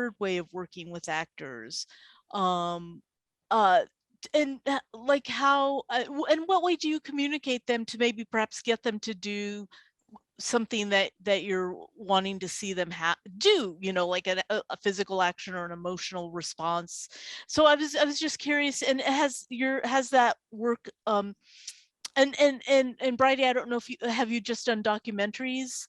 preferred way of working with actors? Um, uh, and like how, and what way do you communicate them to maybe perhaps get them to do something that you're wanting to see them do, you know, like a physical action or an emotional response? So I was just curious, and has that work, and Brydie, I don't know if you just done documentaries.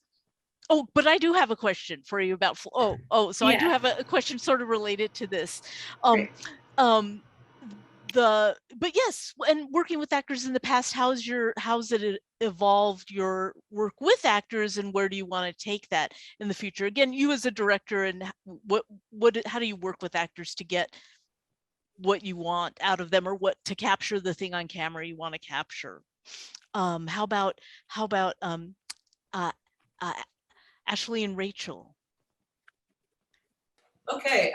Oh, but I do have a question for you about so I do Yeah, have a question sort of related to this. Um great. um but yes, and working with actors in the past, how's it evolved your work with actors, and where do you want to take that in the future? Again, you as a director, and how do you work with actors to get what you want out of them, or what to capture the thing on camera you want to capture? How about uh, uh, Ashley and Rachel? Okay,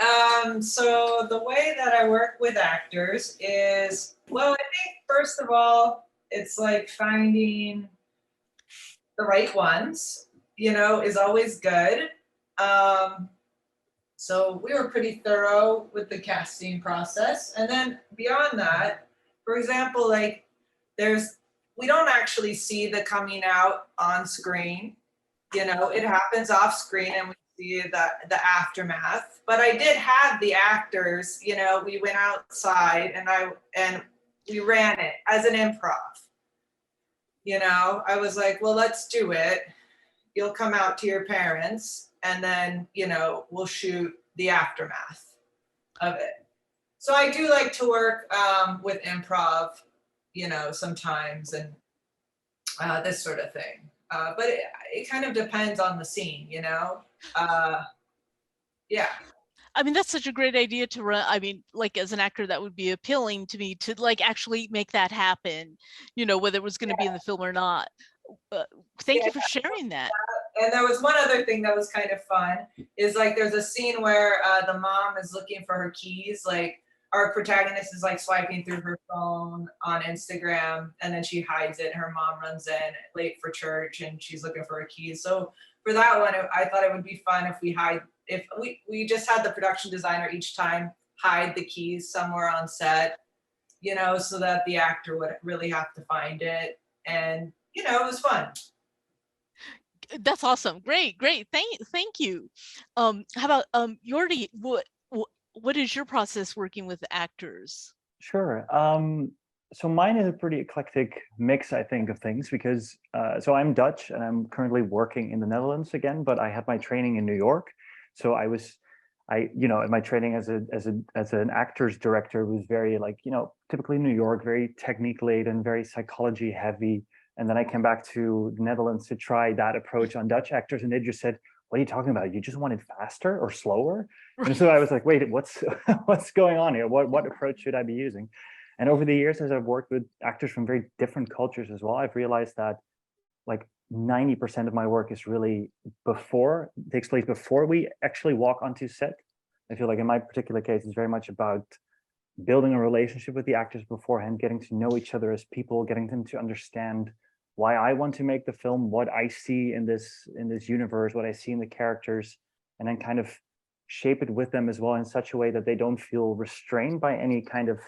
so the way that I work with actors is, well, I think first of all, it's like finding the right ones, is always good. Um, so we were pretty thorough with the casting process. And then beyond that, for example, like we don't actually see the coming out on screen. It happens off screen and we see the aftermath. But I did have the actors, we went outside and we ran it as an improv. I was like, well, let's do it. You'll come out to your parents and then, we'll shoot the aftermath of it. So I do like to work with improv, sometimes, and this sort of thing. But it kind of depends on the scene, yeah. I mean, that's such a great idea to run. I mean, like as an actor, that would be appealing to me, to like actually make that happen, you know, whether it was going to be in the film or not. Thank Yeah. you for sharing that. And there was one other thing that was kind of fun is like there's a scene where the mom is looking for her keys. Like our protagonist is like swiping through her phone on Instagram and then she hides it. Her mom runs in late for church and she's looking for her keys. So for that one, I thought it would be fun if we just had the production designer each time hide the keys somewhere on set, so that the actor would really have to find it. And, it was fun. That's awesome. Great, great. Thank you. How about Jordi? What is your process working with actors? Sure. So mine is a pretty eclectic mix, I think, of things because so I'm Dutch and I'm currently working in the Netherlands again, but I had my training in New York. So my training as an actor's director was very like, typically New York, very technique laden and very psychology heavy. And then I came back to the Netherlands to try that approach on Dutch actors, and they just said, "What are you talking about? You just want it faster or slower?" And so I was like, "Wait, what's what's going on here? What approach should I be using?" And over the years, as I've worked with actors from very different cultures as well, I've realized that like 90% of my work is really takes place before we actually walk onto set. I feel like in my particular case, it's very much about building a relationship with the actors beforehand, getting to know each other as people, getting them to understand why I want to make the film, what I see in this universe, what I see in the characters, and then kind of shape it with them as well in such a way that they don't feel restrained by any kind of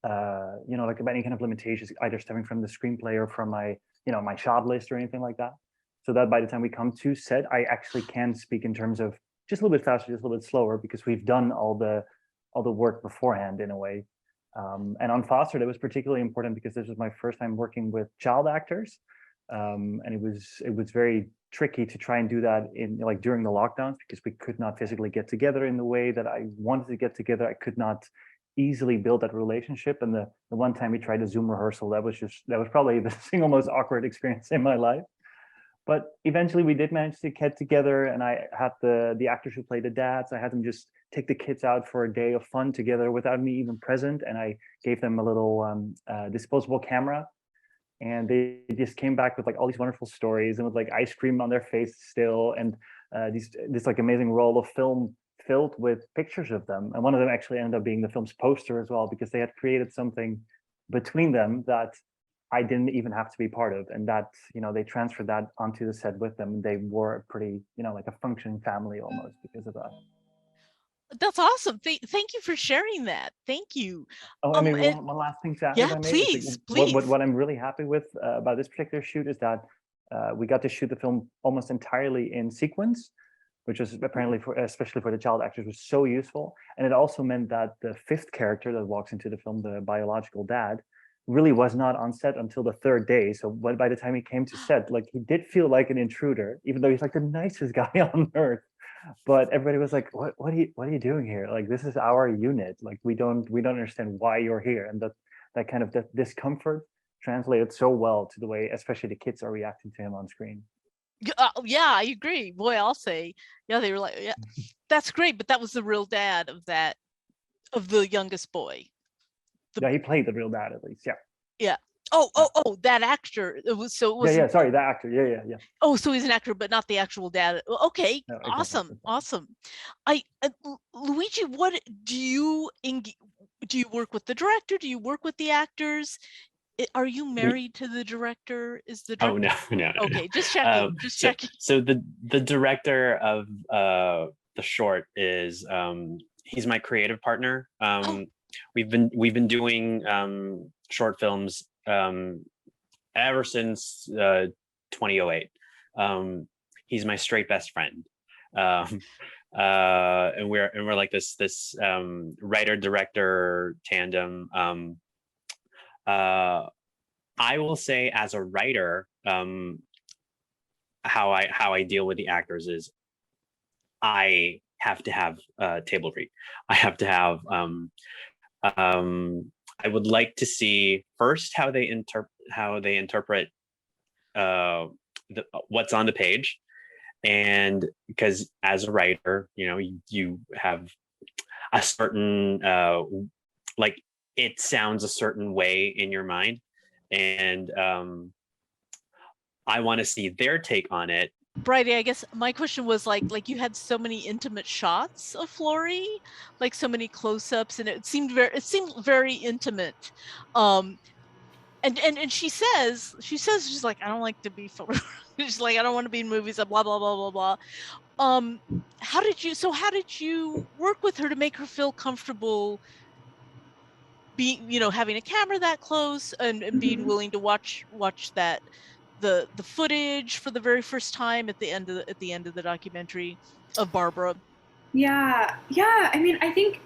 like any kind of limitations, either stemming from the screenplay or from my shot list or anything like that. So that by the time we come to set, I actually can speak in terms of just a little bit faster, just a little bit slower, because we've done all the work beforehand in a way. And on Foster, that was particularly important because this was my first time working with child actors, and it was very tricky to try and do that in like during the lockdowns because we could not physically get together in the way that I wanted to get together. I could not easily build that relationship. And the one time we tried a Zoom rehearsal, that was probably the single most awkward experience in my life. But eventually we did manage to get together, and I had the actors who played the dads, I had them just take the kids out for a day of fun together without me even present. And I gave them a little disposable camera, and they just came back with like all these wonderful stories and with like ice cream on their face still, and this like amazing roll of film filled with pictures of them. And one of them actually ended up being the film's poster as well, because they had created something between them that I didn't even have to be part of, and that they transferred that onto the set with them. They were pretty like a functioning family almost because of that. That's awesome. Thank you for sharing that. Thank you. Oh, and maybe And one last thing to add, if yeah, I may, is like please, please. what I'm really happy with about this particular shoot is that we got to shoot the film almost entirely in sequence, which was apparently for especially for the child actors was so useful. And it also meant that the fifth character that walks into the film, the biological dad, really was not on set until the third day. So by the time he came to set, like he did feel like an intruder, even though he's like the nicest guy on earth. But everybody was like, what are you doing here? Like this is our unit. Like we don't understand why you're here. And that kind of that discomfort translated so well to the way especially the kids are reacting to him on screen. Yeah, I agree. Boy, I'll say, yeah, they were like, yeah, that's great, but that was the real dad of the youngest boy. Yeah, he played the real dad at least. Yeah. Yeah. That actor. It was so it Yeah, wasn't. yeah. Sorry, that actor. Yeah. Oh, so he's an actor, but not the actual dad. Okay, No, exactly. awesome, awesome. Luigi, what do you work with the director? Do you work with the actors? Are you married to the director? Is the Oh director? no. Okay, just checking. Just checking. So the director of the short is he's my creative partner. We've been doing short films ever since 2008. He's my straight best friend. And we're like this writer director tandem. I will say as a writer, how I deal with the actors is I have to have table read. I have to have I would like to see first how they interpret what's on the page, and because as a writer, you have a certain like it sounds a certain way in your mind, and I want to see their take on it. Brydie, I guess my question was like you had so many intimate shots of Florrie, like so many close-ups, and it seemed very intimate. And she says she's like, I don't like to be photographed. She's like, I don't want to be in movies, blah blah blah blah blah. How did you work with her to make her feel comfortable being, having a camera that close and being willing to watch that the footage for the very first time at the end of the documentary of Barbara? Yeah. I mean, I think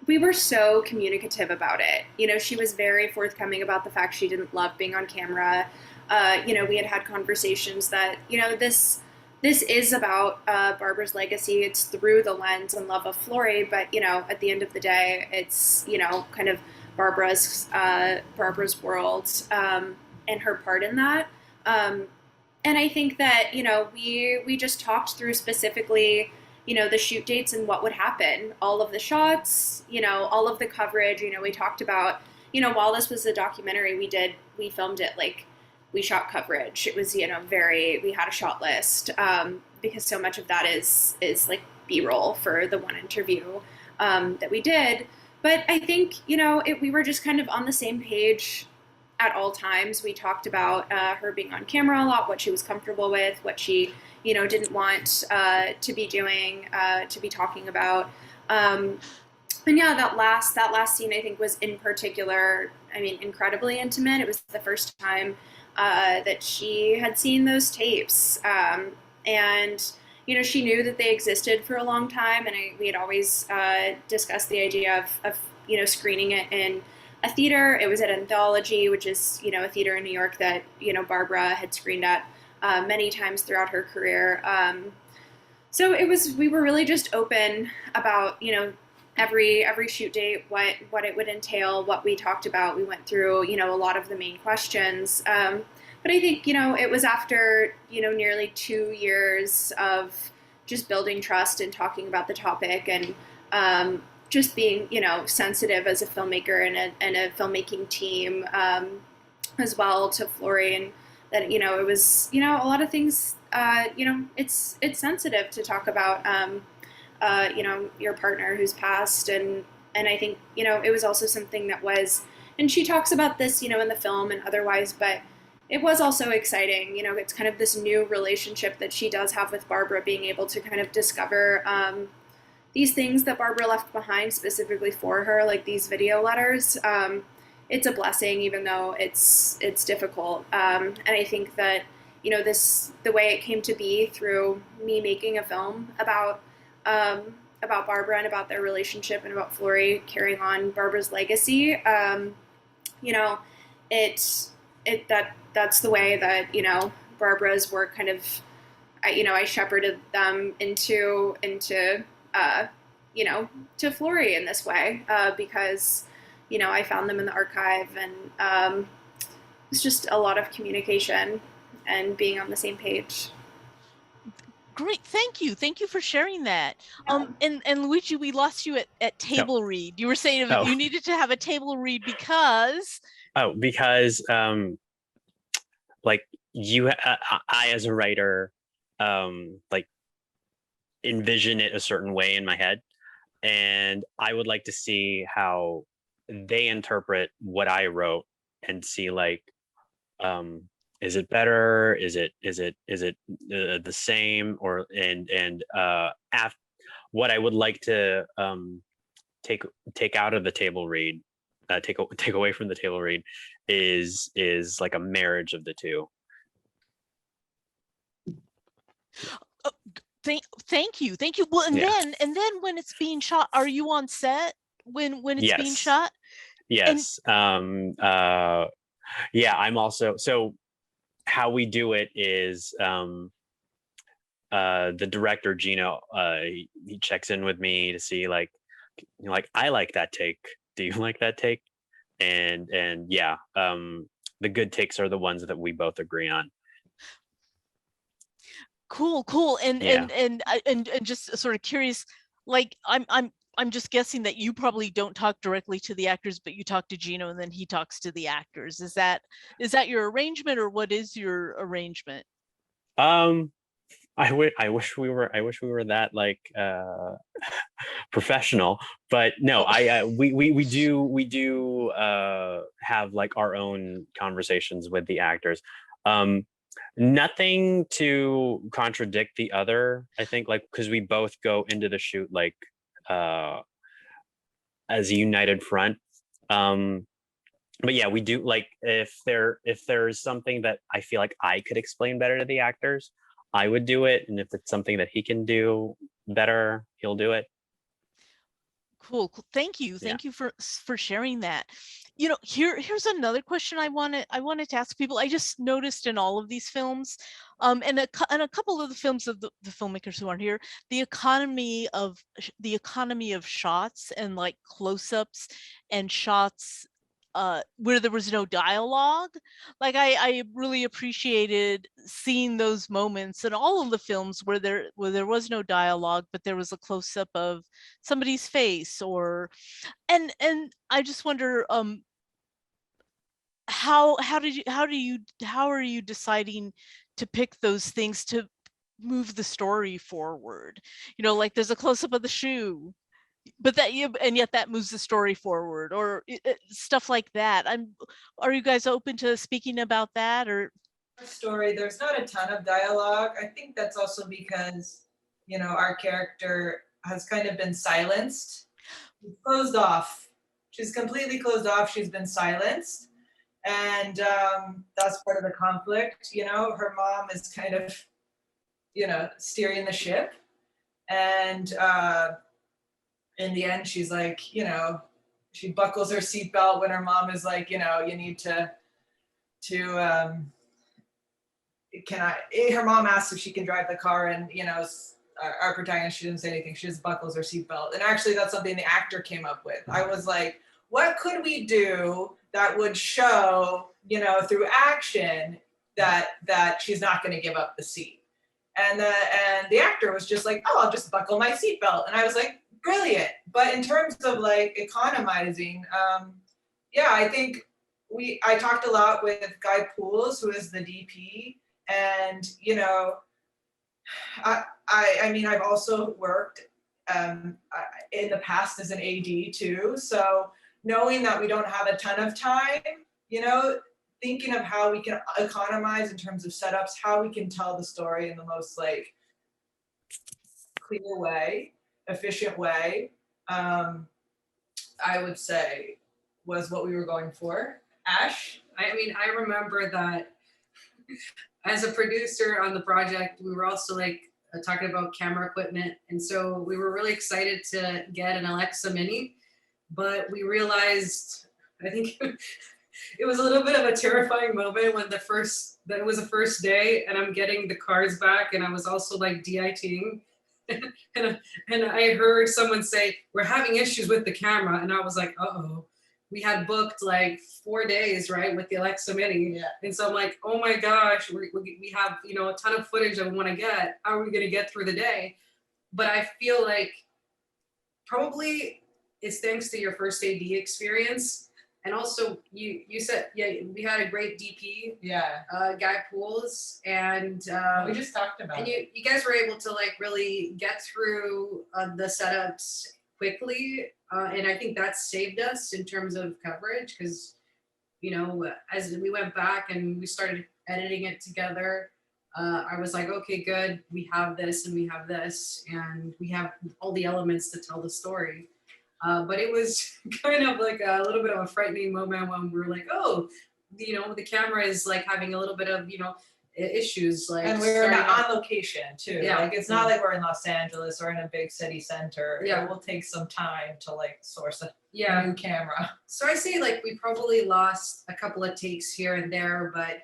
we were so communicative about it. She was very forthcoming about the fact she didn't love being on camera. We had conversations that, this is about Barbara's legacy. It's through the lens and love of Florrie, but at the end of the day, it's kind of Barbara's world and her part in that. And I think that we just talked through specifically the shoot dates and what would happen, all of the shots, all of the coverage. We talked about while this was a documentary, we filmed it like we shot coverage. It was we had a shot list because so much of that is like B-roll for the one interview that we did. But I think we were just kind of on the same page at all times. We talked about her being on camera a lot, what she was comfortable with, what she didn't want to be doing, to be talking about. And yeah, that last scene I think was in particular, I mean, incredibly intimate. It was the first time that she had seen those tapes. And she knew that they existed for a long time, and we had always discussed the idea of screening it in a theater. It was at Anthology, which is a theater in New York that Barbara had screened at many times throughout her career. So we were really just open about every shoot date, what it would entail, what we talked about. We went through a lot of the main questions. But I think it was after nearly 2 years of just building trust and talking about the topic and just being sensitive as a filmmaker and a filmmaking team as well to Florrie, and that it was a lot of things. It's sensitive to talk about your partner who's passed, and I think it was also something that was, and she talks about this in the film and otherwise, but it was also exciting. It's kind of this new relationship that she does have with Barbara, being able to kind of discover these things that Barbara left behind specifically for her, like these video letters, it's a blessing, even though it's difficult. And I think that, you know, the way it came to be through me making a film about Barbara and about their relationship and about Flory carrying on Barbara's legacy. You know, that's the way that, you know, Barbara's work kind of, I shepherded them into you know, to Flory in this way, because, you know, I found them in the archive, and it's just a lot of communication and being on the same page. Great, thank you for sharing that. And Luigi, we lost you at table read. You were saying you needed to have a table read because like I as a writer like envision it a certain way in my head, and I would like to see how they interpret what I wrote and see, like, is it better, is it the same, or what I would like to take out of the table read, take away from the table read is like a marriage of the two. Thank you. Well, and then when it's being shot, are you on set when it's being shot? Yes. Yeah, I'm also, so how we do it is the director Gino, he checks in with me to see, like, you know, like, I like that take, do you like that take? And yeah, the good takes are the ones that we both agree on. Cool. And just sort of curious, like, I'm just guessing that you probably don't talk directly to the actors, but you talk to Gino and then he talks to the actors. Is that your arrangement, or what is your arrangement? I wish we were that, like, professional, but no, we do have, like, our own conversations with the actors. Nothing to contradict the other, I think, like, because we both go into the shoot, like, as a united front. But yeah, we do, like, if there's something that I feel like I could explain better to the actors, I would do it, and if it's something that he can do better, he'll do it. Cool. Thank you for sharing that. You know, here's another question I wanted to ask people. I just noticed in all of these films, and a couple of the films of the filmmakers who aren't here, the economy of shots and, like, close-ups and shots where there was no dialogue. Like, I really appreciated seeing those moments in all of the films where there was no dialogue, but there was a close-up of somebody's face, or and I just wonder, how are you deciding to pick those things to move the story forward? You know, like, there's a close-up of the shoe, but yet that moves the story forward, or stuff like that. Are you guys open to speaking about that? Or story, there's not a ton of dialogue. I think that's also because, you know, our character has kind of been silenced, closed off. She's completely closed off. She's been silenced, and that's part of the conflict. You know, her mom is kind of, you know, steering the ship, and in the end, she's like, you know, she buckles her seatbelt when her mom is like, you know, you need to her mom asks if she can drive the car, and, you know, our protagonist, she didn't say anything. She just buckles her seatbelt. And actually, that's something the actor came up with. I was like, what could we do that would show, you know, through action that she's not going to give up the seat? And the actor was just like, oh, I'll just buckle my seatbelt. And I was like, brilliant. But in terms of, like, economizing, yeah, I think I talked a lot with Guy Pools, who is the DP, and, you know, I mean, I've also worked in the past as an AD too. So knowing that we don't have a ton of time, you know, thinking of how we can economize in terms of setups, how we can tell the story in the most, like, clear way. efficient way, I would say, was what we were going for. Ash? I mean, I remember that as a producer on the project, we were also like talking about camera equipment. And so we were really excited to get an Alexa Mini, but we realized, I think it was a little bit of a terrifying moment when that it was the first day and I'm getting the cards back and I was also like DITing. and I heard someone say, we're having issues with the camera. And I was like, uh-oh. We had booked like 4 days, right, with the Alexa Mini. Yeah. And so I'm like, oh my gosh, we have, you know, a ton of footage that we want to get. How are we going to get through the day? But I feel like probably it's thanks to your first AD experience. And also you said, yeah, we had a great DP, Guy Pools, and we just talked about and it. you guys were able to like really get through the setups quickly. And I think that saved us in terms of coverage because, you know, as we went back and we started editing it together, I was like, okay, good. We have this and we have this and we have all the elements to tell the story. But it was kind of like a little bit of a frightening moment when we were like, oh, you know, the camera is like having a little bit of, you know, issues. Like, and we're not on location too. Yeah. Like it's not like we're in Los Angeles or in a big city center. Yeah. It will take some time to like source a yeah. new camera. So I say like we probably lost a couple of takes here and there, but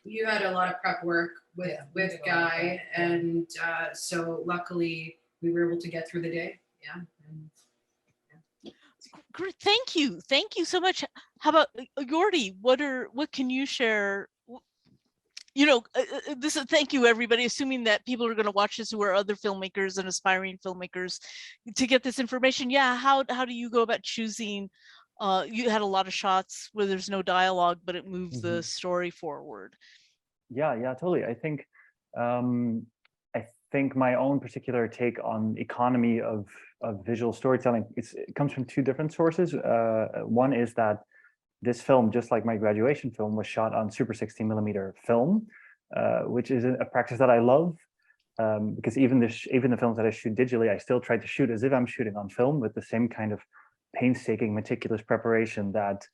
you had a lot of prep work with Guy, and so luckily we were able to get through the day. Yeah. Great, thank you so much. How about Jordi? What can you share? You know, this is thank you everybody. Assuming that people are going to watch this who are other filmmakers and aspiring filmmakers to get this information. Yeah, how do you go about choosing? You had a lot of shots where there's no dialogue, but it moves the story forward. Yeah, totally. I think my own particular take on economy of visual storytelling, it comes from two different sources. One is that this film, just like my graduation film, was shot on Super 16mm film, which is a practice that I love, because even the films that I shoot digitally, I still try to shoot as if I'm shooting on film with the same kind of painstaking, meticulous preparation that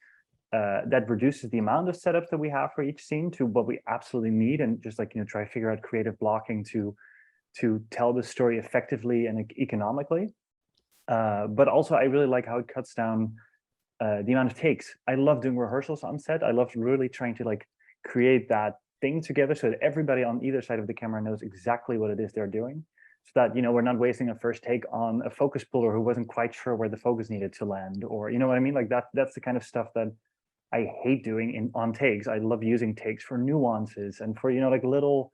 reduces the amount of setup that we have for each scene to what we absolutely need, and just like, you know, try to figure out creative blocking to tell the story effectively and economically. But also, I really like how it cuts down the amount of takes. I love doing rehearsals on set. I love really trying to like create that thing together so that everybody on either side of the camera knows exactly what it is they're doing, so that, you know, we're not wasting a first take on a focus puller who wasn't quite sure where the focus needed to land, or, you know what I mean? Like that's the kind of stuff that I hate doing on takes. I love using takes for nuances and for, you know, like little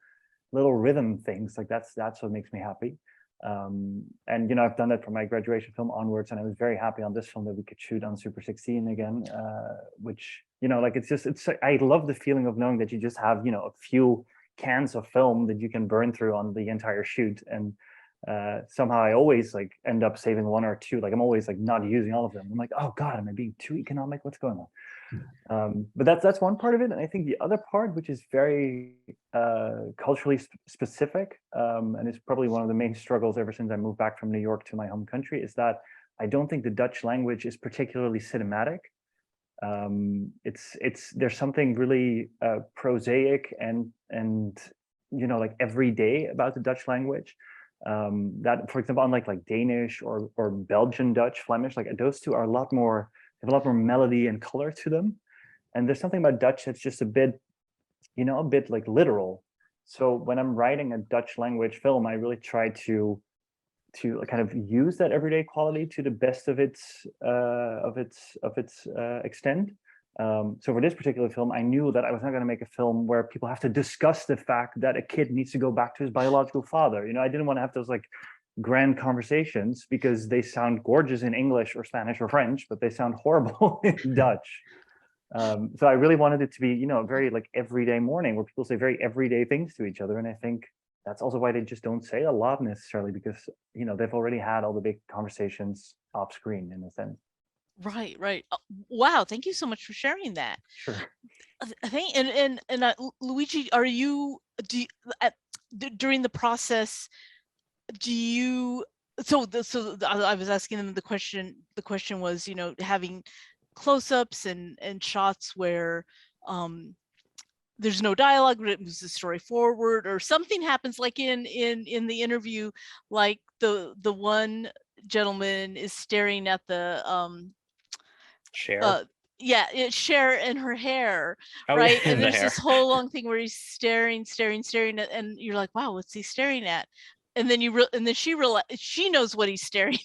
rhythm things. Like that's what makes me happy. And, you know, I've done that from my graduation film onwards, and I was very happy on this film that we could shoot on Super 16 again, which, you know, like I love the feeling of knowing that you just have, you know, a few cans of film that you can burn through on the entire shoot. And somehow I always like end up saving one or two. Like I'm always like not using all of them. I'm like, oh God, am I being too economic? What's going on? But that's one part of it. And I think the other part, which is very culturally specific, and it's probably one of the main struggles ever since I moved back from New York to my home country, is that I don't think the Dutch language is particularly cinematic. There's something really prosaic and you know, like everyday about the Dutch language. That, for example, unlike like Danish or Belgian Dutch, Flemish, like those two are a lot more melody and color to them. And there's something about Dutch that's just a bit like literal. So when I'm writing a Dutch language film, I really try to kind of use that everyday quality to the best of its extent. So for this particular film, I knew that I was not going to make a film where people have to discuss the fact that a kid needs to go back to his biological father. You know, I didn't want to have those like grand conversations because they sound gorgeous in English or Spanish or French, but they sound horrible in Dutch. So I really wanted it to be, you know, very like everyday morning where people say very everyday things to each other. And I think that's also why they just don't say a lot necessarily, because, you know, they've already had all the big conversations off screen in a sense. Right. Wow, thank you so much for sharing that. Sure. I think, and Luigi, during the process, do you I was asking them the question. The question was, having close-ups and shots where there's no dialogue, but it moves the story forward, or something happens, like in the interview, like the one gentleman is staring at the Share. yeah, it's Cher and her hair, Oh, right? yeah, And the there's hair. this whole long thing where he's staring at, and you're like, wow, what's he staring at? And then and then she knows what he's staring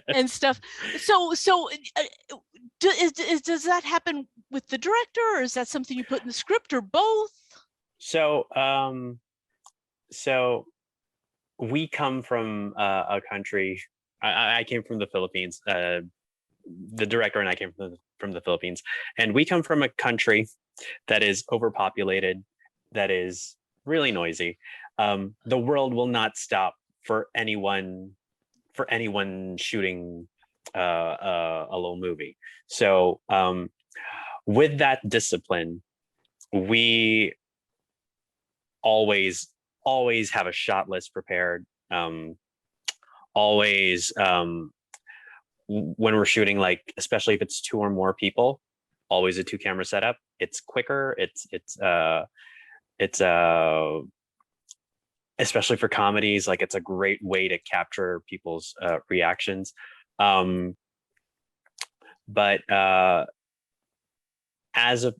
and stuff. So does that happen with the director, or is that something you put in the script, or both? So we come from a country. I came from the Philippines. The director and I came from the Philippines, and we come from a country that is overpopulated, that is really noisy. The world will not stop for anyone shooting a little movie. So with that discipline, we always have a shot list prepared. Always when we're shooting, like, especially if it's 2 or more people, always a 2 camera setup. It's quicker. It's especially for comedies, like, it's a great way to capture people's reactions. But as a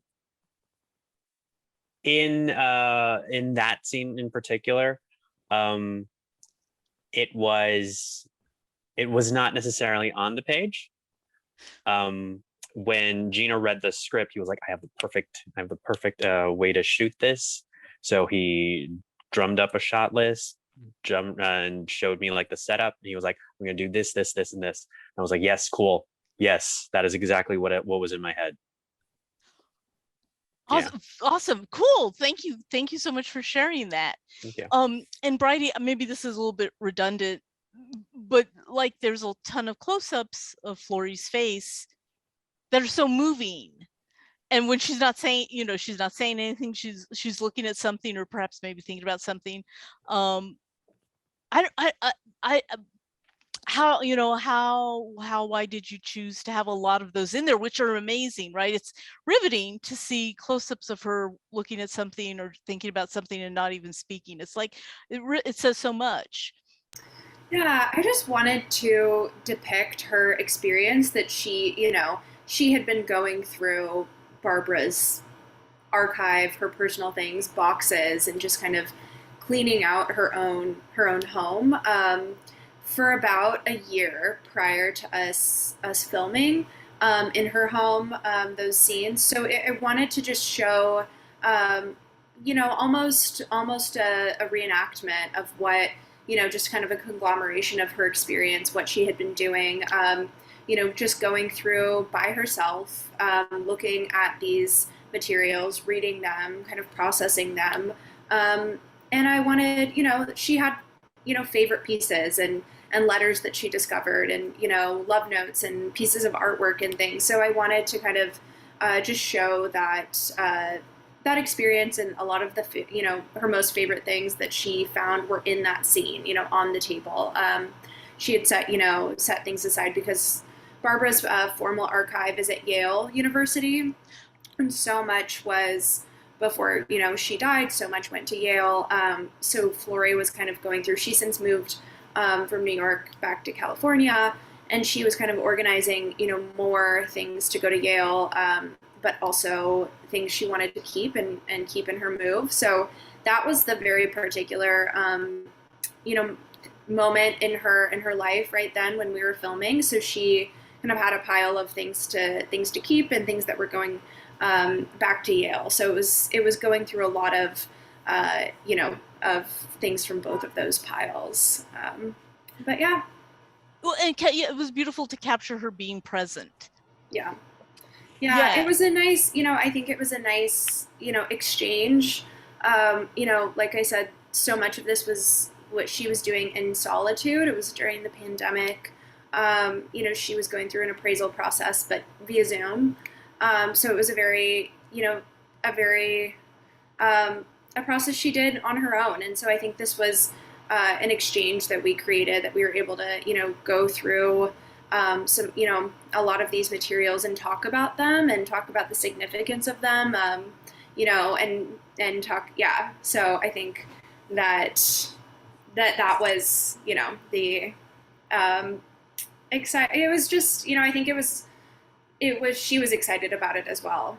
in that scene in particular, it was not necessarily on the page. When Gino read the script, he was like, I have the perfect way to shoot this. So he drummed up a shot list, and showed me, like, the setup. And he was like, I'm gonna do this, this, this, and this. And I was like, yes, cool. Yes, that is exactly what was in my head. Awesome, awesome, cool. Thank you so much for sharing that. Thank you. And Brydie, maybe this is a little bit redundant, but, like, there's a ton of close-ups of Florrie's face that are so moving. And when she's not saying, she's not saying anything, she's looking at something, or perhaps maybe thinking about something. Why did you choose to have a lot of those in there, which are amazing, right? It's riveting to see close-ups of her looking at something or thinking about something and not even speaking. It's like, it says so much. Yeah, I just wanted to depict her experience, that she had been going through Barbara's archive, her personal things, boxes, and just kind of cleaning out her own home for about a year prior to us filming in her home those scenes. So I wanted to just show almost a reenactment of what, just kind of a conglomeration of her experience, what she had been doing, just going through by herself, looking at these materials, reading them, kind of processing them. And I wanted, she had, favorite pieces and letters that she discovered, and, love notes and pieces of artwork and things. So I wanted to kind of just show that that experience, and a lot of the, her most favorite things that she found were in that scene, on the table. She had set things aside, because Barbara's formal archive is at Yale University, and so much was, before, she died, so much went to Yale. So Florrie was kind of going through, she since moved from New York back to California, and she was kind of organizing, more things to go to Yale, but also things she wanted to keep and keep in her move. So that was the very particular, moment in her life right then when we were filming. So she kind of had a pile of things to keep, and things that were going back to Yale. So it was going through a lot of, of things from both of those piles. But yeah. Well, and it was beautiful to capture her being present. Yeah. It was a nice, I think it was a nice, exchange. Like I said, so much of this was what she was doing in solitude. It was during the pandemic. She was going through an appraisal process, but via Zoom. So it was a very, a process she did on her own. And so I think this was an exchange that we created, that we were able to, you know, go through some, you know, a lot of these materials and talk about them and talk about the significance of them, you know, and talk, yeah. So I think that was, you know, the it was just, you know, I think it was she was excited about it as well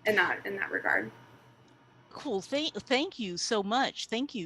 in that regard. Cool. Thank you so much. Thank you.